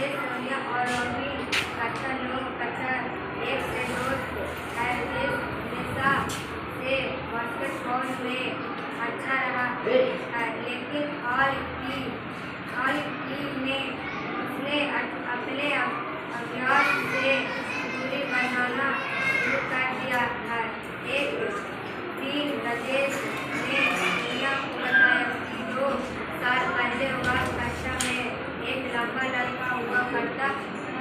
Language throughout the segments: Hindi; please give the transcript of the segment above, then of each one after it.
राजेश, सोनिया और रोमी कक्षा 9 कक्षा 1 से दोस्त है। राजेश हमेशा से बास्केटबॉल में अच्छा रहा है, लेकिन हाल ही में उसने अपने अभ्यास से दूरी बनाना शुरू कर दिया है। एक दिन राजेश ने सोनिया को बताया कि 2 साल पहले वह कक्षा में एक लंबा लड़का हुआ करता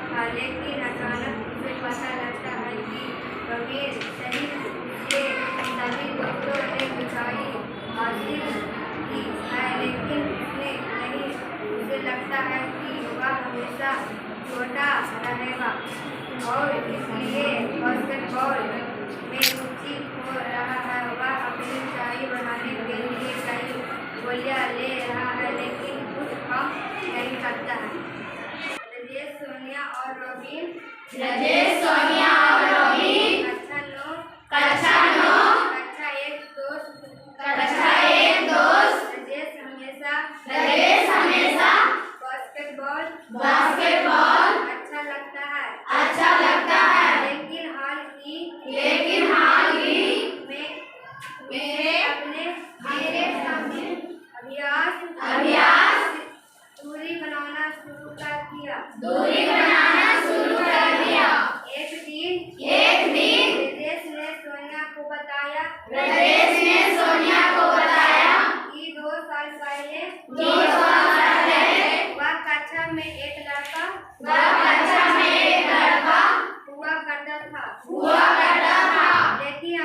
था, लेकिन अचानक उसे पता लगता है कि रवीर सहित उसके सभी दोस्तों ने ऊंचाई हासिल की है, लेकिन उसने नहीं। उसे लगता है कि वह हमेशा छोटा रहेगा और इसलिए बास्केटबॉल में रुचि हो रहा है। वह अपनी ऊंचाई बढ़ाने के लिए कई गोलियां ले रहा है, लेकिन कुछ काम नहीं करता है। राजेश, सोनिया और रोबिन कक्षा 9 कक्षा 1 दोस्त। राजेश हमेशा बास्केटबॉल अच्छा लगता है, लेकिन हाल ही में अपने अभ्यास दूरी बनाना शुरू कर दिया। एक दिन राजेश ने सोनिया को बताया कि 2 साल पहले वह कक्षा में एक लड़का हुआ करता था, लेकिन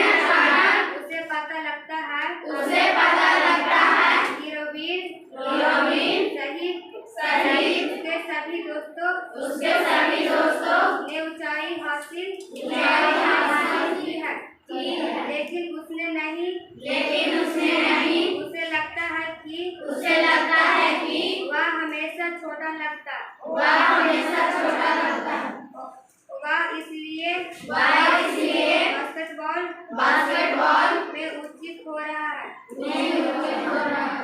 अचानक उसे पता लगता है कि रवीर सहित उसके सभी दोस्तों ने ऊंचाई हासिल की है, लेकिन उसने नहीं। उसे लगता है कि वह हमेशा छोटा लगता होगा, इसलिए बास्केटबॉल में उचित हो रहा है।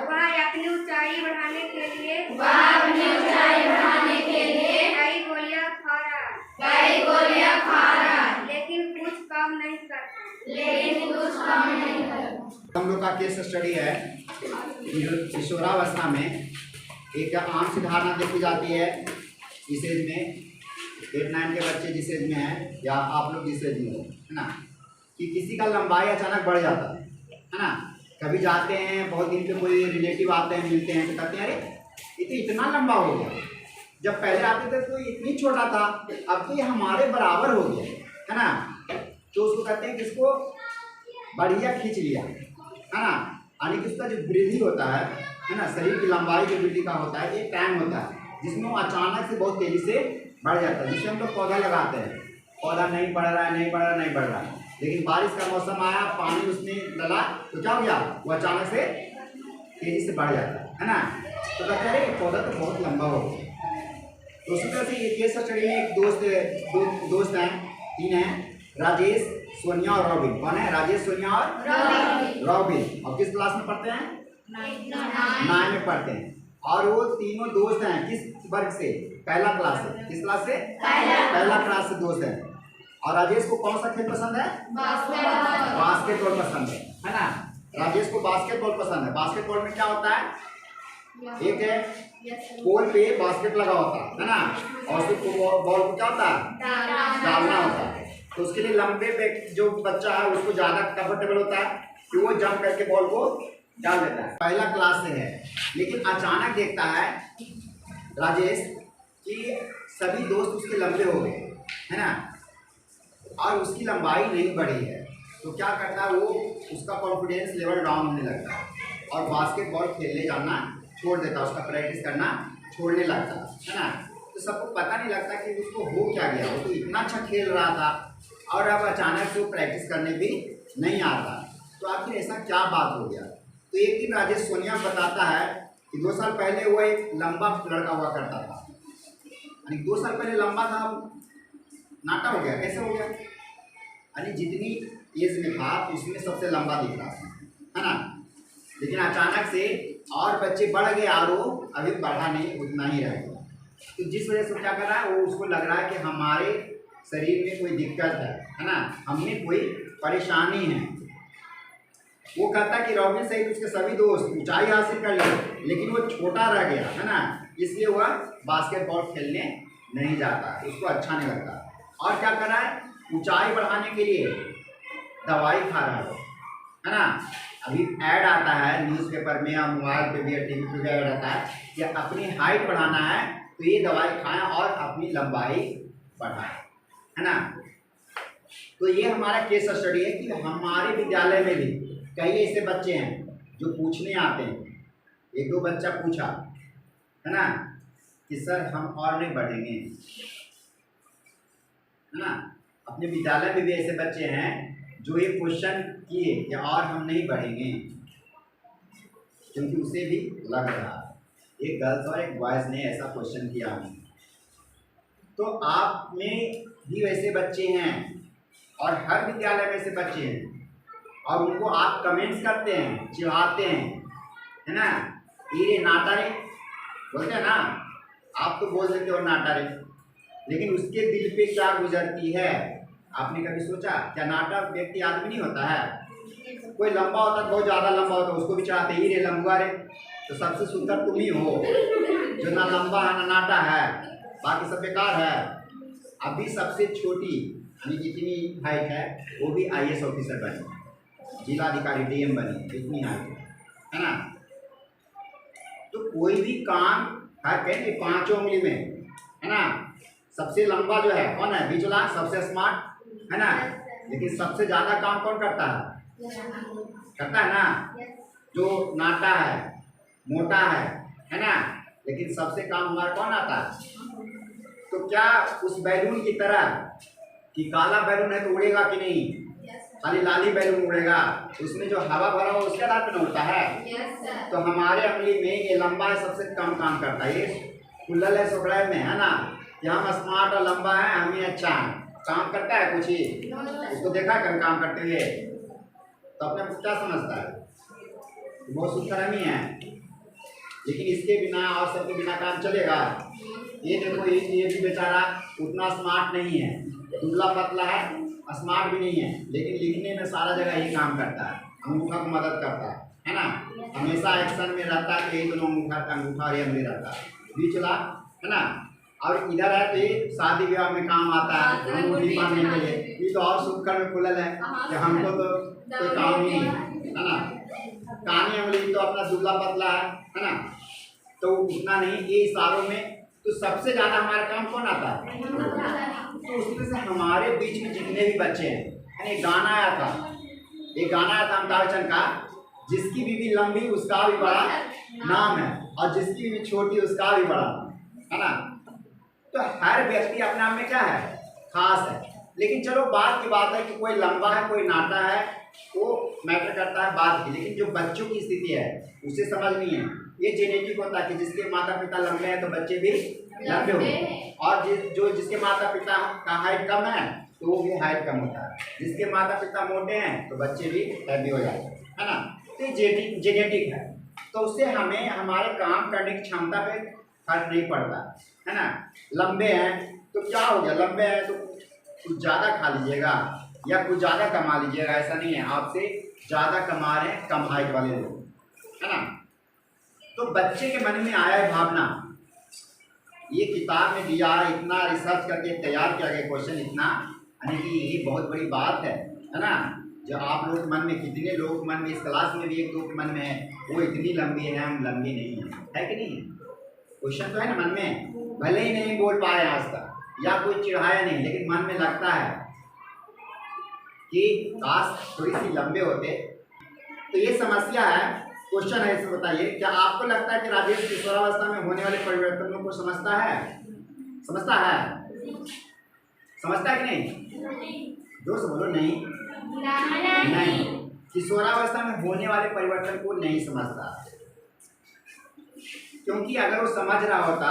वह अपनी ऊंचाई बढ़ाने के लिए कई गोलियां खा रहा है, लेकिन कुछ काम नहीं करता। हम लोग का केस स्टडी है। किशोरावस्था में एक आम सी धारणा देखी जाती है इस एज में, 8-9 के बच्चे जिस एज में हैं या आप लोग जिस एज में हो, है ना, कि किसी का लंबाई अचानक बढ़ जाता है ना। कभी जाते हैं, बहुत दिन पे कोई रिलेटिव आते हैं, मिलते हैं, तो कहते हैं अरे ये तो इतना लंबा हो गया। जब पहले आते थे तो इतनी छोटा था, अब तो ये हमारे बराबर हो गया, है ना। तो उसको कहते हैं कि इसको बढ़िया खींच लिया, है ना। यानी कि उसका जो वृद्धि होता है ना, शरीर की लंबाई जो वृद्धि का होता है, एक टाइम होता है जिसमें वो अचानक से बहुत तेज़ी से बढ़ जाता है। जिससे हम लोग पौधा लगाते हैं, पौधा नहीं बढ़ रहा है, लेकिन बारिश का मौसम आया, पानी उसमें डला तो क्या हो गया, वो अचानक से तेज़ी से बढ़ जाता है ना। तो कहते हैं अरे पौधा तो बहुत लंबा हो गया। तो उसी तरह से ये केस स्टडी में एक दोस्त हैं, 3 हैं, राजेश, सोनिया और रॉबिन। कौन है? राजेश, सोनिया और रॉबिन। और किस क्लास में पढ़ते हैं? 9 में पढ़ते हैं। और वो तीनों दोस्त हैं किस वर्ग से? पहला क्लास से। किस क्लास से? पहला क्लास से दोस्त हैं। और राजेश को कौन सा खेल पसंद है? बास्केटबॉल पसंद है ना। राजेश को बास्केटबॉल पसंद है। बास्केटबॉल में क्या होता है, एक है पोल पे बास्केट लगा होता है ना, और उसको बॉल को क्या होता है, डालना होता है। तो उसके लिए लंबे पे जो बच्चा है उसको ज़्यादा कंफर्टेबल होता है कि वो जंप करके बॉल को डाल देता है। पहला क्लास से है, लेकिन अचानक देखता है राजेश कि सभी दोस्त उसके लंबे हो गए, है ना, और उसकी लंबाई नहीं बढ़ी है। तो क्या करता है वो, उसका कॉन्फिडेंस लेवल डाउन होने लगता है और बास्केटबॉल खेलने जाना छोड़ देता है, उसका प्रैक्टिस करना छोड़ने लगता है ना। तो सबको पता नहीं लगता कि उसको हो क्या गया। वो तो इतना अच्छा खेल रहा था और अब अचानक से वो प्रैक्टिस करने भी नहीं आता। तो आखिर ऐसा क्या बात हो गया। तो एक दिन राजेश सोनिया बताता है कि 2 साल पहले वो एक लंबा लड़का हुआ करता था, यानी 2 साल पहले लंबा था, नाटा हो गया। कैसे हो गया, यानी जितनी एज में था उसमें सबसे लंबा दिख रहा था, है ना। लेकिन अचानक से और बच्चे बढ़ गए और वो अभी बढ़ा नहीं, उतना ही रह गया। तो जिस वजह से क्या कर रहा है, वो उसको लग रहा है कि हमारे शरीर में कोई दिक्कत है ना, हमें कोई परेशानी है। वो कहता है कि रॉबिन सहित उसके सभी दोस्त ऊंचाई हासिल कर लिए, लेकिन वो छोटा रह गया है ना, इसलिए वह बास्केटबॉल खेलने नहीं जाता, उसको अच्छा नहीं लगता। और क्या कर रहा है, ऊंचाई बढ़ाने के लिए दवाई खा रहा है ना। अभी ऐड आता है न्यूज़पेपर में या मोबाइल पे भी या टीवी पे भी ऐड आता है कि अपनी हाइट बढ़ाना है तो ये दवाई खाएं और अपनी लंबाई बढ़ाएं, है ना। तो ये हमारा केस स्टडी है कि हमारे विद्यालय में भी कई ऐसे बच्चे हैं जो पूछने आते हैं। एक दो बच्चा पूछा है ना कि सर हम और नहीं बढ़ेंगे, है ना। अपने विद्यालय में भी ऐसे बच्चे हैं जो ये क्वेश्चन किए कि और हम नहीं बढ़ेंगे, क्योंकि उसे भी लग रहा है। एक गर्ल्स और एक बॉयज़ ने ऐसा क्वेश्चन किया हमें। तो आप में भी वैसे बच्चे हैं और हर विद्यालय में ऐसे बच्चे हैं और उनको आप कमेंट्स करते हैं, चिढ़ाते हैं, है ना। ये नाटा रे बोलते हैं ना, आप तो बोल देते हो नाटा रे, लेकिन उसके दिल पे क्या गुजरती है आपने कभी सोचा? क्या नाटा व्यक्ति आदमी नहीं होता है? कोई लंबा होता है, बहुत ज़्यादा लंबा होता है, उसको भी चाहते ही रे लंबा रे। तो सबसे सुंदर तुम ही हो जो ना लंबा है ना नाटा है, बाकी सब बेकार है। अभी सबसे छोटी यानी जितनी हाइट है वो भी IAS ऑफिसर बनी, जिलाधिकारी DM बनी, इतनी हाइट है ना। तो कोई भी काम हर कहेंगे 5 उंगली में, है ना। सबसे लंबा जो है कौन है? बीच वाला सबसे स्मार्ट, है ना। लेकिन सबसे ज़्यादा काम कौन करता है? करता है ना जो नाटा है, मोटा है ना। लेकिन सबसे काम हमारा कौन आता है? तो क्या उस बैलून की तरह कि काला बैलून है तो उड़ेगा कि नहीं, खाली लाली बैलून उड़ेगा, उसमें जो हवा भरा हो उसके आधार पर उड़ता है। तो हमारे उंगली में ये लंबा है, सबसे कम काम करता है, ये कुल्लल है सोकड़ा में, है ना। कि हम स्मार्ट और लंबा है, हम ही अच्छा है, काम करता है कुछ ही, उसको देखा कभी काम करते हुए तो अपने को क्या समझता है? बहुत सुंदर ही है, लेकिन इसके बिना और सबके बिना काम चलेगा? ये देखो ये भी बेचारा उतना स्मार्ट नहीं है, दुबला पतला है, स्मार्ट भी नहीं है, लेकिन लिखने में सारा जगह ही काम करता है, अंगूठा को मदद करता है ना। हमेशा एक्शन में रहता है कि ये दोनों अंगूठा और ये अंगली रहता है, बीच वाला, है ना। और इधर है तो ये शादी विवाह में काम आता है, अंगूठी बांधने के लिए। ये तो और शुक्र में खुलल है कि हमको तो कोई काम ही नहीं, है ना। कानी अंगली तो अपना दुबला पतला है ना, तो उतना नहीं, ये इशारों में तो सबसे ज़्यादा हमारा काम कौन आता है? तो उसमें से हमारे बीच में जितने भी बच्चे हैं, एक गाना आया था, अमिताभ बच्चन का, जिसकी बीवी लंबी उसका भी बड़ा नाम है और जिसकी बीवी छोटी उसका भी बड़ा, है ना। तो हर व्यक्ति अपने आप में क्या है? खास है। लेकिन चलो बात की बात है कि कोई लंबा है कोई नाटा है, वो मैटर करता है बात की, लेकिन जो बच्चों की स्थिति है उसे समझ नहीं है। ये जेनेटिक होता है कि जिसके माता पिता लंबे हैं तो बच्चे भी लंबे होंगे, और जिसके माता पिता का हाइट कम है तो वो भी हाइट कम होता है, जिसके माता पिता मोटे हैं तो बच्चे भी हैवी हो जाते हैं, है ना। तो ये जेनेटिक है, तो उससे हमें हमारे काम करने की क्षमता पे फर्क नहीं पड़ता, है ना। लंबे हैं तो क्या हो गया, लंबे हैं तो कुछ ज़्यादा खा लीजिएगा या कुछ ज़्यादा कमा लीजिएगा, ऐसा नहीं है। आपसे ज़्यादा कमा रहे हैं कम हाइट वाले लोग, है ना। तो बच्चे के मन में आया है भावना, ये किताब में दिया, इतना रिसर्च करके तैयार किया गया क्वेश्चन, इतना यानी कि ये बहुत बड़ी बात है ना। जो आप लोग मन में, कितने लोग मन में, इस क्लास में भी एक दो के मन में है वो इतनी लंबी है, हम लंबी नहीं है कि नहीं? क्वेश्चन तो है ना मन में, भले ही नहीं बोल पाए आज तक या कोई चिढ़ाया नहीं, लेकिन मन में लगता है कि काश थोड़ी सी लंबे होते। तो ये समस्या है, क्वेश्चन है, इसे बताइए, क्या आपको लगता है कि राजेश किशोरावस्था में होने वाले परिवर्तनों को समझता है? समझता है कि नहीं? जो बोलो नहीं, किशोरावस्था में होने वाले परिवर्तन को नहीं समझता, क्योंकि अगर वो समझ रहा होता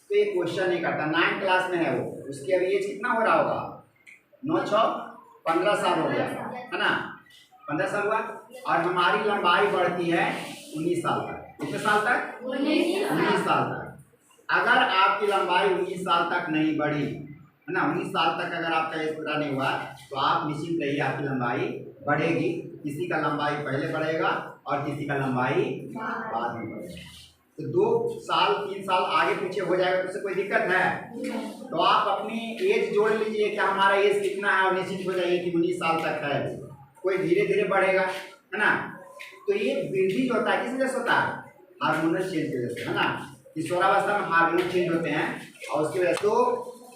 तो ये क्वेश्चन नहीं करता। 9th क्लास में है वो, उसकी अभी एज कितना हो रहा होगा? 9 6 15 साल हो गया, है ना। 15 साल हुआ, और हमारी लंबाई बढ़ती है 19 साल तक। कितने साल तक? 19 साल तक। अगर आपकी लंबाई 19 साल तक नहीं बढ़ी, है ना, 19 साल तक अगर आपका एज पूरा नहीं हुआ तो आप निश्चिंत रहिए, आपकी लंबाई बढ़ेगी। किसी का लंबाई पहले बढ़ेगा और किसी का लंबाई बाद में बढ़ेगा। तो 2 साल 3 साल आगे पीछे हो जाएगा तो उससे कोई दिक्कत है? तो आप अपनी एज जोड़ लीजिए कि हमारा एज कितना है और निश्चित हो जाइए कि 19 साल तक है। कोई धीरे धीरे बढ़ेगा, है ना। तो ये वृद्धि जो होता है किस वजह से होता है? हार्मोनल चेंज की वजह से, है ना। किशोरावस्था में हार्मोन चेंज होते हैं और उसकी वजह से तो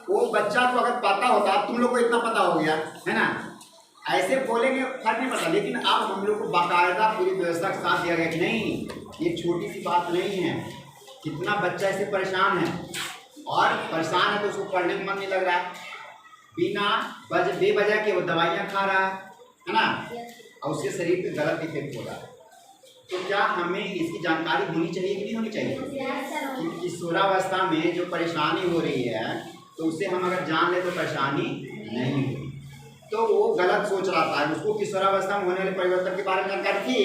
वो बच्चा को अगर पता होता, तुम लोग को इतना पता हो गया, है ना, ऐसे बोलेंगे फर्क नहीं पड़ता। लेकिन अब हम लोग को बाकायदा पूरी व्यवस्था के साथ दिया गया कि नहीं, ये छोटी सी बात नहीं है। कितना बच्चा इससे परेशान है और परेशान है तो उसको पढ़ने में मन नहीं लग रहा है, बिना बेवजह के वो दवाइयाँ खा रहा है ना, और उसके शरीर पे गलत इफेक्ट हो रहा है। तो क्या हमें इसकी जानकारी होनी चाहिए कि नहीं होनी चाहिए? कि किशोरावस्था में जो परेशानी हो रही है तो उसे हम अगर जान ले तो परेशानी नहीं होगी। तो वो गलत सोच रहा था, उसको किशोरावस्था में होने वाले परिवर्तन के बारे में जानकारी थी।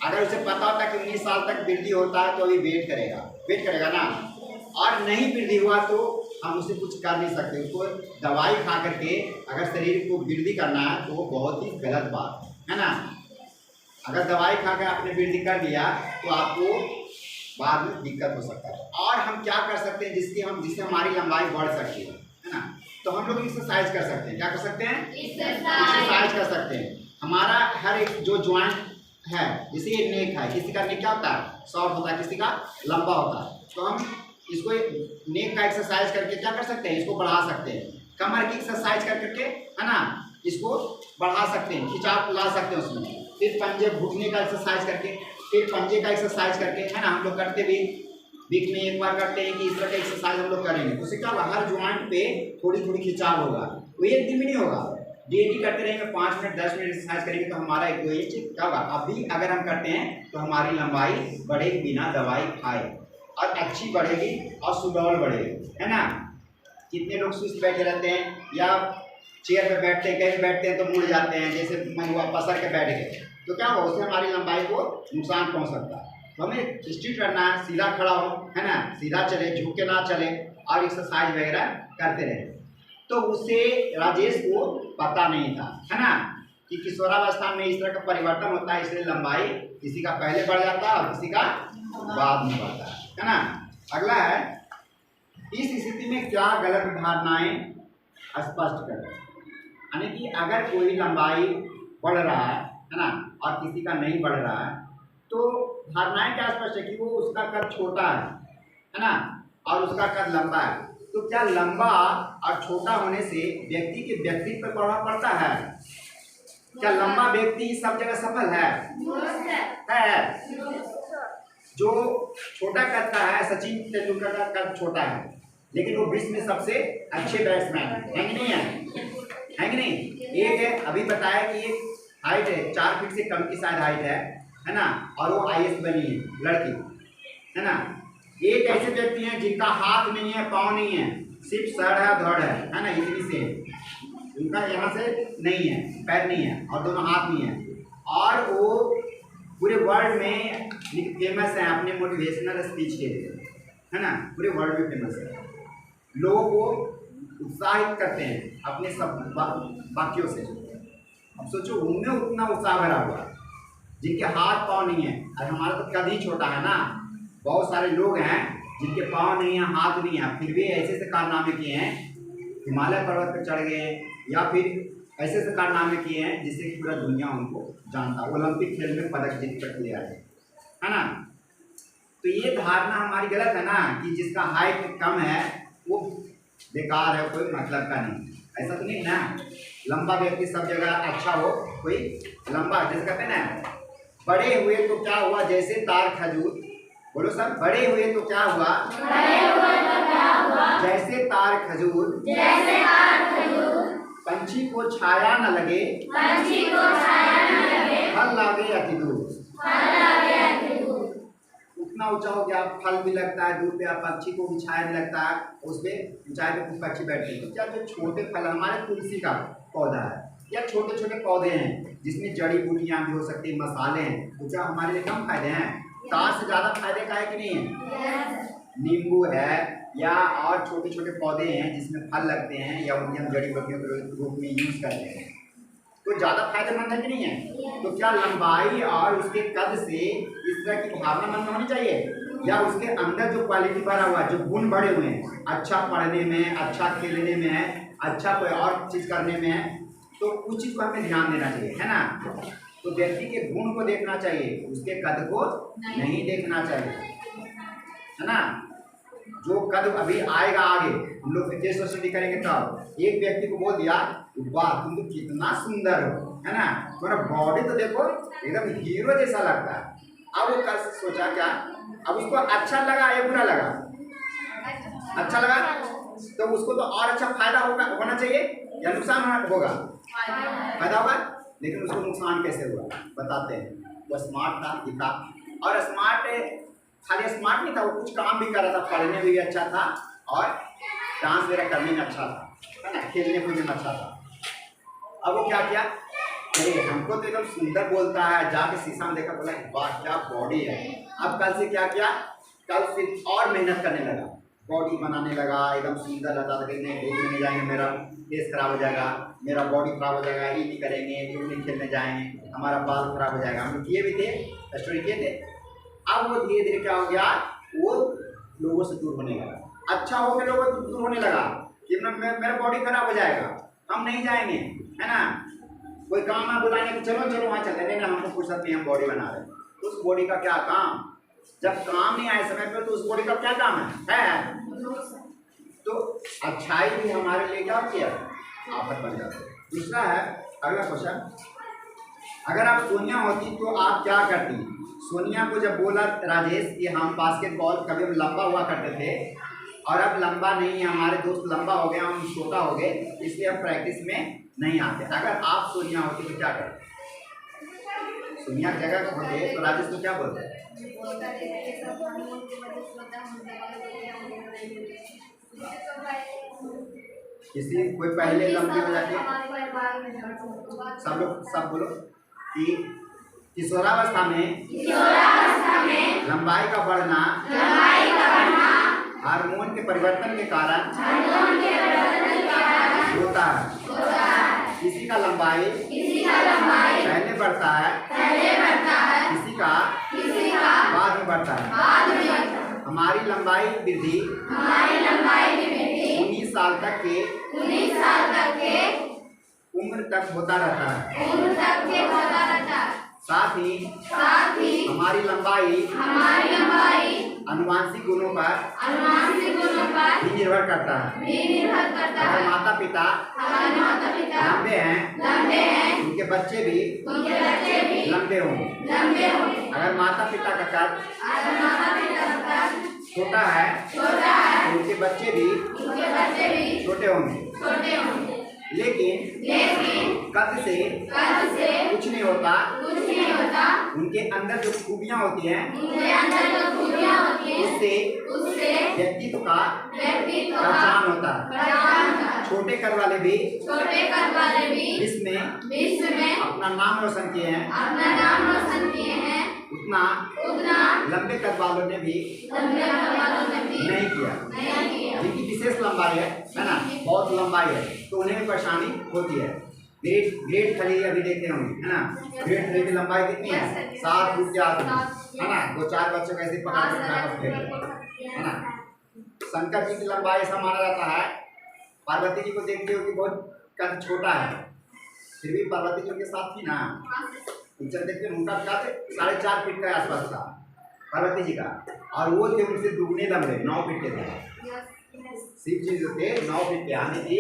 अगर उसे पता होता कि 19 साल तक वृद्धि होता है तो अभी वेट करेगा ना, और नहीं वृद्धि हुआ तो हम उसे कुछ कर नहीं सकते। उसको दवाई खा करके अगर शरीर को वृद्धि करना है तो वो बहुत ही गलत बात है ना। अगर दवाई खा कर आपने वृद्धि कर लिया तो आपको बाद में दिक्कत हो सकता है। और हम क्या कर सकते हैं जिससे हमारी लंबाई बढ़ सकती है ना। तो हम लोग एक्सरसाइज कर सकते हैं। क्या कर सकते हैं? एक्सरसाइज कर सकते हैं। हमारा हर एक जो ज्वाइंट है, जैसे ये नेक है, किसी का नेक क्या होता है? शॉर्ट होता है, किसी का लंबा होता है। तो हम इसको नेक का एक्सरसाइज करके क्या कर सकते हैं? इसको बढ़ा सकते हैं। कमर की एक्सरसाइज कर करके, है ना, इसको बढ़ा सकते हैं, खिंचाव ला सकते हैं उसमें। फिर पंजे घुटने का एक्सरसाइज करके, फिर पंजे का एक्सरसाइज करके, है ना, हम लोग करते भी वीक में एक बार करते हैं कि इस तरह का एक्सरसाइज हम लोग करेंगे। उससे क्या होगा? हर ज्वाइंट पे थोड़ी थोड़ी खिंचाव होगा। वो एक दिन में नहीं होगा, डेली करते रहेंगे, 5 मिनट 10 मिनट एक्सरसाइज करेंगे तो हमारा एक एज क्या होगा? अभी अगर हम करते हैं तो हमारी लंबाई बढ़ेगी बिना दवाई खाए, और अच्छी बढ़ेगी और सुडौल बढ़ेगी, है ना। कितने लोग सुस्त बैठे रहते हैं या चेयर पे बैठते हैं, कहीं बैठते हैं तो मुड़ जाते हैं, जैसे मैं हुआ पसर के बैठ गए, तो क्या होगा? उससे हमारी लंबाई को नुकसान पहुंच सकता है। तो हमें स्ट्रेट रहना है, सीधा खड़ा हो, है ना, सीधा चले, झुक के ना चले, और एक्सरसाइज वगैरह करते रहे। तो उसे राजेश को पता नहीं था, है ना, कि किशोरावस्था में इस तरह का परिवर्तन होता है, इसलिए लंबाई किसी का पहले बढ़ जाता है और किसी का बाद में बढ़ता है ना। अगला है, इस स्थिति में क्या गलत धारणाएं स्पष्ट करें। यानी कि अगर कोई लंबाई बढ़ रहा है ना, और किसी का नहीं बढ़ रहा है, तो धारणाएं क्या स्पष्ट है कि वो उसका कद छोटा है ना, और उसका कद लंबा है। तो क्या लंबा और छोटा होने से व्यक्ति के व्यक्तित्व पर प्रभाव पड़ता है? क्या लंबा व्यक्ति सब जगह सफल है? जो छोटा कद का है, सचिन तेंदुलकर का कद छोटा है, लेकिन वो विश्व में सबसे अच्छे बैट्समैन है कि नहीं है कि नहीं? एक है, अभी बताया कि एक हाइट है 4 फीट से कम की शायद हाइट है ना, और वो IAS बनी है लड़की, है ना। एक ऐसे व्यक्ति हैं जिनका हाथ नहीं है, पाँव नहीं है, सिर्फ सर है, धड़ है ना, इतनी से उनका यहाँ से नहीं है, पैर नहीं है और दोनों हाथ नहीं है, और वो पूरे वर्ल्ड में फेमस है अपने मोटिवेशनल स्पीच के लिए, है ना, पूरे वर्ल्ड में फेमस है। लोगों को उत्साहित करते हैं अपने सब वाक्यों से। अब सोचो उनमें उतना उत्साह भरा हुआ, जिनके हाथ पाँव नहीं है, और हमारा तो कद ही छोटा है ना। बहुत सारे लोग हैं जिनके पाँव नहीं है, हाथ नहीं है, फिर भी ऐसे ऐसे कारनामे किए हैं, हिमालय पर्वत पर चढ़ गए, या फिर ऐसे ऐसे कारनामे किए हैं जिससे कि पूरा दुनिया उनको जानता, ओलंपिक खेल में पदक जीत कर ले आए, है ना। तो ये धारणा हमारी गलत है ना, कि जिसका हाइट कम है वो बेकार है, कोई मतलब का नहीं। ऐसा तो नहीं ना, लंबा व्यक्ति सब जगह अच्छा हो, कोई लंबा, जैसे कहते हैं ना, बड़े हुए तो क्या हुआ जैसे तार खजूर, बोलो सब, बड़े हुए तो क्या हुआ जैसे तार खजूर, पंछी को छाया न लगे, फल लागे अति दूर। उतना ऊंचा हो गया, फल भी लगता है दूर पे, पक्षी को भी छाया नहीं लगता है, उस पर ऊंचाई पे कुछ पक्षी बैठते हैं। तो क्या जो छोटे फल, हमारे तुलसी का पौधा है, या छोटे छोटे पौधे हैं जिसमें जड़ी बूटियां भी हो सकती है, मसाले हैं, तो क्या हमारे लिए कम फायदे हैं? तार से ज़्यादा फायदे का है कि नहीं है? नींबू है या और छोटे छोटे पौधे हैं जिसमें फल लगते हैं या उनकी हम जड़ी बूटियों के रूप में यूज करते हैं, तो ज़्यादा फायदेमंद है कि नहीं है? तो क्या लंबाई और उसके कद से इस तरह की भावना मन में होनी चाहिए, या उसके अंदर जो क्वालिटी भरा हुआ है, जो गुण भरे हुए हैं, अच्छा पढ़ने में, अच्छा खेलने में है, अच्छा कोई और चीज़ करने में है, तो उस चीज़ को हमें ध्यान देना चाहिए, है ना? तो व्यक्ति के गुण को देखना चाहिए, उसके कद को नहीं देखना चाहिए, है ना? जो कद अभी आएगा आगे, हम लोग फिटनेस स्टडी करेंगे तब एक व्यक्ति को बोल दिया, वाह तुम तो कितना सुंदर हो, है ना, तुम्हारा बॉडी तो देखो एकदम हीरो जैसा लगता है। अब वो कल सोचा क्या, अब उसको अच्छा लगा या बुरा लगा? अच्छा लगा, तो उसको तो और अच्छा फायदा होना चाहिए या नुकसान होगा? फायदा होगा, लेकिन उसको नुकसान कैसे हुआ बताते हैं। वो स्मार्ट था, दिखा, और स्मार्ट खाली स्मार्ट नहीं था, वो कुछ काम भी कर रहा था, पढ़ने में भी अच्छा था और डांस वगैरह करने में अच्छा था, है ना, खेलने कूदने में अच्छा था। अब वो क्या किया, अरे हमको तो एकदम सुंदर बोलता है, जाके शीशा में देखा, बोला वाह क्या बॉडी है। अब कल से क्या किया, कल से और मेहनत करने लगा, बॉडी बनाने लगा, एकदम सुंदर लगता था कि नहीं धूप में नहीं जाएंगे, मेरा फेस खराब हो जाएगा, मेरा बॉडी खराब हो जाएगा, ये नहीं करेंगे, ये नहीं खेलने जाएंगे, हमारा बाल खराब हो जाएगा। हम लोग किए भी थे, स्टोरी किए थे। अब वो धीरे धीरे क्या हो गया, वो लोगों से दूर होने लगा, अच्छा हो गया, लोगों से दूर होने लगा कि मेरा बॉडी खराब हो जाएगा, हम नहीं जाएंगे, है ना। कोई काम ना बुलाएंगे तो चलो चलो वहाँ चलते, नहीं ना हमको फुर्सत नहीं, हम बॉडी बना रहे हैं। तो उस बॉडी का क्या काम, जब काम नहीं आए समय पर, तो उस बॉडी का क्या काम है? तो अच्छाई भी हमारे लिए क्या किया, आफत बन जाती है। दूसरा है, अगला क्वेश्चन, अगर आप सोनिया होती तो आप क्या करती? सोनिया को जब बोला राजेश कि हम बास्केटबॉल कभी लंबा हुआ करते थे और अब लंबा नहीं है, हमारे दोस्त लंबा हो गए, हम छोटा हो गए, इसलिए हम प्रैक्टिस में नहीं आते, अगर आप सोनिया होती तो क्या करते? सोनिया की जगह होते तो राजेश को क्या बोलते? किसी कोई पहले लंबे हो जाते, सब लोग सब बोलो कि किशोरावस्था में लंबाई का बढ़ना हार्मोन के परिवर्तन के कारण होता है। किसी का लंबाई पहले बढ़ता है, किसी का बाद में बढ़ता है। हमारी लंबाई वृद्धि 19 साल तक के उम्र तक होता रहता है। साथ ही हमारी लंबाई अनुवांशिक गुणों पर भी निर्भर करता है। अगर माता पिता लंबे हैं, उनके बच्चे भी लंबे होंगे। अगर माता पिता का कद छोटा है, तो उनके बच्चे भी छोटे होंगे। लेकिन कद से कुछ नहीं होता, उनके अंदर जो खूबियाँ होती हैं उससे व्यक्तित्व का पहचान होता है। छोटे कद वाले भी विश्व में अपना नाम रोशन किए हैं, उतना लंबे कद वालों ने भी नहीं किया। जिनकी विशेष लंबाई है ना, बहुत लंबाई है, तो उन्हें भी परेशानी होती है। ग्रेट खली अभी देखते होंगे, है ना, ग्रेट खली की लंबाई कितनी है? 7 फुट के आसपास, है ना, 2-4 बच्चों को ऐसे पकड़ के है ना। शंकर जी की लंबाई ऐसा माना जाता है, पार्वती जी को देखते हो कि बहुत कद छोटा है, फिर भी पार्वती जी उनके साथ थी ना, पिक्चर देखते उनका कद 4.5 फीट के आसपास था पार्वती जी का, और वो थे उनसे दुगने लंबे 9 फीट के थे। शिव जी जो थे 9 फीट के, आने की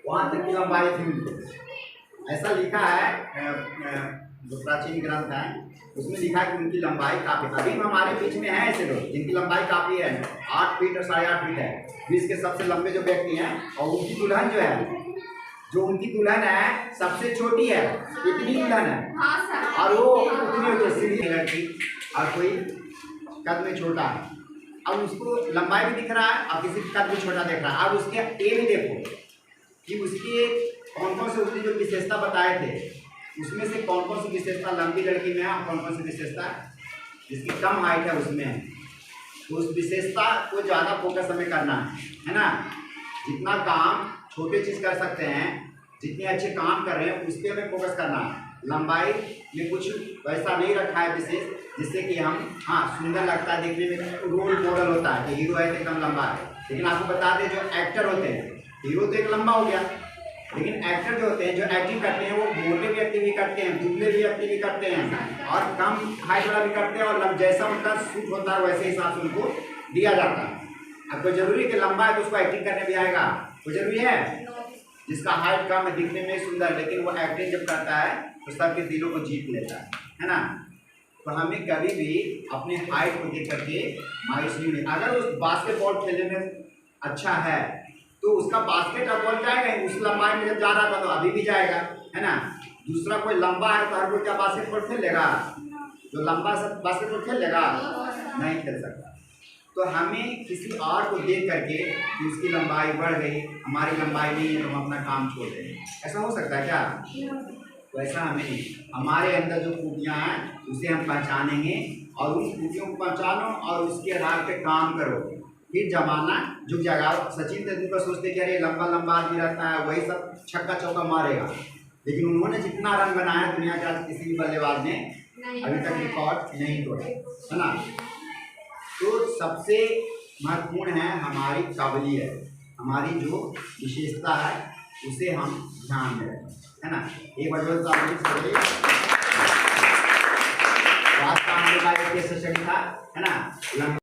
वहाँ तक की लंबाई थी उनकी। ऐसा लिखा है, जो प्राचीन ग्रंथ है उसमें लिखा है कि उनकी लंबाई काफ़ी, अभी हमारे बीच में है ऐसे लोग जिनकी लंबाई काफ़ी है, 8 फीट और 8.5 फीट है। विश्व के सबसे लंबे जो व्यक्ति हैं, और उनकी दुल्हन जो उनकी दुल्हन है सबसे छोटी है, इतनी दुल्हन है, और वो उतनी होती है सीधी लड़की, और कोई कद में छोटा है। अब उसको लंबाई भी दिख रहा है और किसी कद भी छोटा दिख रहा है। अब उसके ये भी देखो कि उसकी कौन कौन से उसने जो विशेषता बताए थे उसमें से कौन कौन सी विशेषता लंबी लड़की में है और कौन कौन सी विशेषता जिसकी कम हाइट है उसमें है। तो उस विशेषता को ज़्यादा फोकस हमें करना है ना। जितना काम छोटे चीज़ कर सकते हैं, जितने अच्छे काम कर रहे हैं उस पर हमें फोकस करना है। लंबाई में कुछ वैसा नहीं रखा है विशेष जिससे कि हम हाँ सुंदर लगता है देखने में, रोल मॉडल होता है कि हीरो है तो एकदम लंबा है। लेकिन आपको बता दें जो एक्टर होते हैं, हीरो तो एक लंबा हो गया, लेकिन एक्टर जो होते हैं जो एक्टिंग करते हैं वो मोटे व्यक्ति भी करते हैं, दुबले भी व्यक्ति भी करते हैं और कम हाइट वाला भी करते हैं, और जैसा उनका सूट होता है वैसे हिसाब से उनको दिया जाता है। अब कोई जरूरी है कि लंबा है तो उसको एक्टिंग करने भी आएगा? कोई जरूरी है? जिसका हाइट कम है दिखने में सुंदर, लेकिन वो एक्टिंग जब करता है तो सबके दिलों को जीत लेता है ना। तो हमें कभी भी अपने हाइट को देख करके मायूस नहीं होना। अगर उस बास्केटबॉल खेलने में अच्छा है तो उसका बास्केटबॉल जाएगा, उस लंबाई में जब जा रहा था तो अभी भी जाएगा, है ना। दूसरा कोई लंबा है तो हर कोई क्या बास्केटबॉल खेल लेगा? जो लंबा सब बास्केटबॉल खेल लेगा? नहीं खेल सकता। तो हमें किसी और को देख करके कि उसकी लंबाई बढ़ गई, हमारी लंबाई नहीं है तो हम अपना काम छोड़ दें, ऐसा हो सकता है क्या? वैसा हमें नहीं, हमारे अंदर जो खूबियाँ हैं उसे हम पहचानेंगे और उस खूबियों को पहचानो और उसके आधार पे काम करो, फिर जमाना झुक जाएगा। सचिन तेंदुलकर सोचते कि अरे लंबा लंबा आदमी रहता है वही सब छक्का चौका मारेगा, लेकिन उन्होंने जितना रन बनाया दुनिया के आज किसी भी बल्लेबाज ने अभी तक रिकॉर्ड नहीं तोड़ा, है ना। तो सबसे महत्वपूर्ण है हमारी काबिलियत, हमारी जो विशेषता है उसे हम ध्यान में रखें, है ना। एक बार जो बात का हम लोग का एक था, है ना।